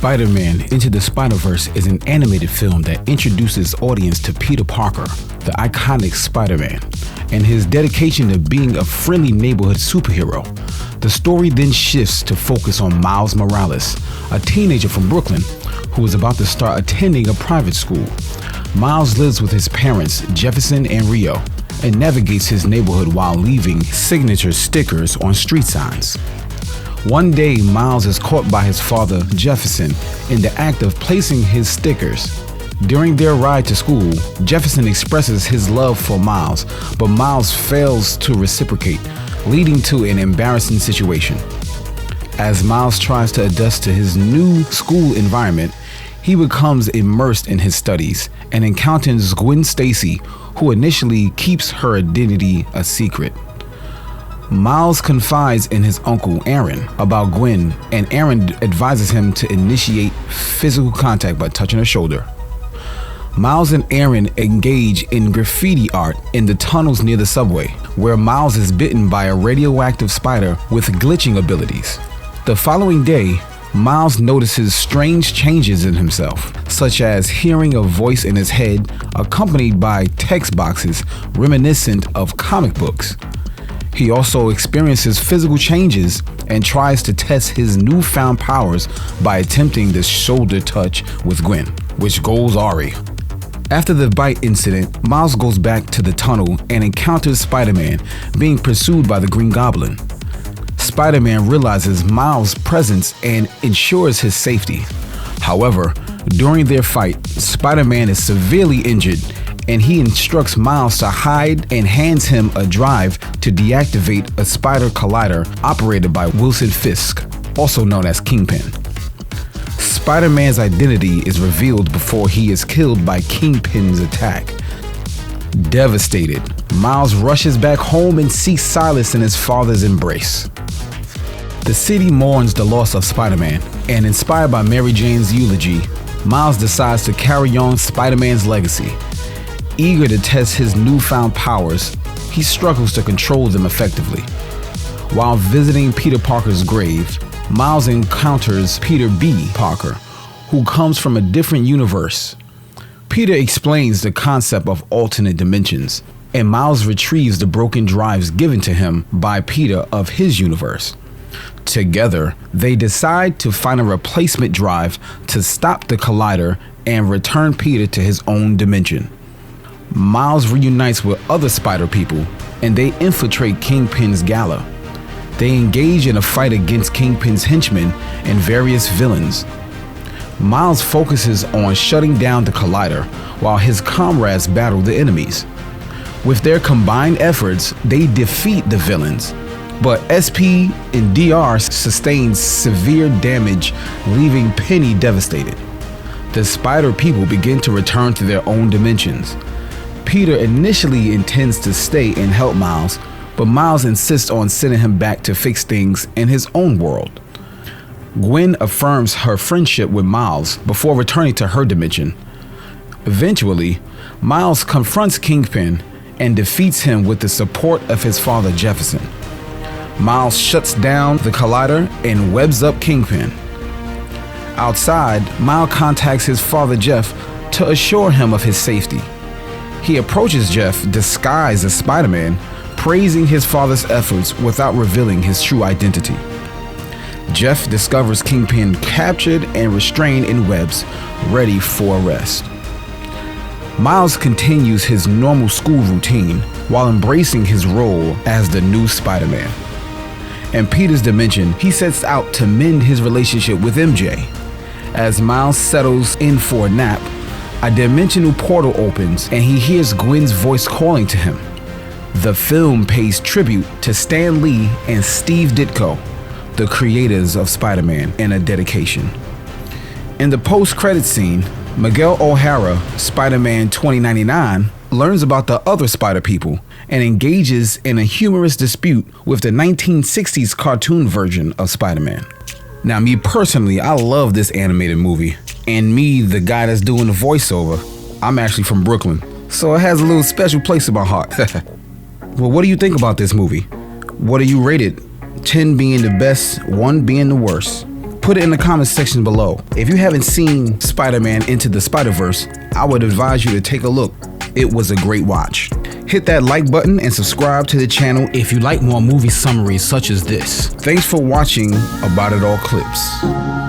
Spider-Man Into the Spider-Verse is an animated film that introduces audience to Peter Parker, the iconic Spider-Man, and his dedication to being a friendly neighborhood superhero. The story then shifts to focus on Miles Morales, a teenager from Brooklyn who is about to start attending a private school. Miles lives with his parents, Jefferson and Rio, and navigates his neighborhood while leaving signature stickers on street signs. One day, Miles is caught by his father, Jefferson, in the act of placing his stickers. During their ride to school, Jefferson expresses his love for Miles, but Miles fails to reciprocate, leading to an embarrassing situation. As Miles tries to adjust to his new school environment, he becomes immersed in his studies and encounters Gwen Stacy, who initially keeps her identity a secret. Miles confides in his uncle Aaron about Gwen, and Aaron advises him to initiate physical contact by touching her shoulder. Miles and Aaron engage in graffiti art in the tunnels near the subway, where Miles is bitten by a radioactive spider with glitching abilities. The following day, Miles notices strange changes in himself, such as hearing a voice in his head accompanied by text boxes reminiscent of comic books. He also experiences physical changes and tries to test his newfound powers by attempting the shoulder touch with Gwen, which goes awry. After the bite incident, Miles goes back to the tunnel and encounters Spider-Man being pursued by the Green Goblin. Spider-Man realizes Miles' presence and ensures his safety. However, during their fight, Spider-Man is severely injured, and he instructs Miles to hide and hands him a drive to deactivate a spider collider operated by Wilson Fisk, also known as Kingpin. Spider-Man's identity is revealed before he is killed by Kingpin's attack. Devastated, Miles rushes back home and seeks solace in his father's embrace. The city mourns the loss of Spider-Man, and inspired by Mary Jane's eulogy, Miles decides to carry on Spider-Man's legacy. Eager to test his newfound powers, he struggles to control them effectively. While visiting Peter Parker's grave, Miles encounters Peter B. Parker, who comes from a different universe. Peter explains the concept of alternate dimensions, and Miles retrieves the broken drives given to him by Peter of his universe. Together, they decide to find a replacement drive to stop the collider and return Peter to his own dimension. Miles reunites with other spider people, and they infiltrate Kingpin's gala. They engage in a fight against Kingpin's henchmen and various villains. Miles focuses on shutting down the collider while his comrades battle the enemies. With their combined efforts, they defeat the villains, but SP and DR sustain severe damage, leaving Penny devastated. The spider people begin to return to their own dimensions. Peter initially intends to stay and help Miles, but Miles insists on sending him back to fix things in his own world. Gwen affirms her friendship with Miles before returning to her dimension. Eventually, Miles confronts Kingpin and defeats him with the support of his father Jefferson. Miles shuts down the collider and webs up Kingpin. Outside, Miles contacts his father Jeff to assure him of his safety. He approaches Jeff disguised as Spider-Man, praising his father's efforts without revealing his true identity. Jeff discovers Kingpin captured and restrained in webs, ready for arrest. Miles continues his normal school routine while embracing his role as the new Spider-Man. In Peter's dimension, he sets out to mend his relationship with MJ. As Miles settles in for a nap, a dimensional portal opens and he hears Gwen's voice calling to him. The film pays tribute to Stan Lee and Steve Ditko, the creators of Spider-Man, in a dedication. In the post-credit scene, Miguel O'Hara, Spider-Man 2099, learns about the other spider people and engages in a humorous dispute with the 1960s cartoon version of Spider-Man. Now, me personally, I love this animated movie, and me, the guy that's doing the voiceover, I'm actually from Brooklyn, so it has a little special place in my heart. Well, what do you think about this movie? What do you rate it? 10 being the best, 1 being the worst. Put it in the comment section below. If you haven't seen Spider-Man Into the Spider-Verse, I would advise you to take a look. It was a great watch. Hit that like button and subscribe to the channel if you like more movie summaries such as this. Thanks for watching About It All Clips.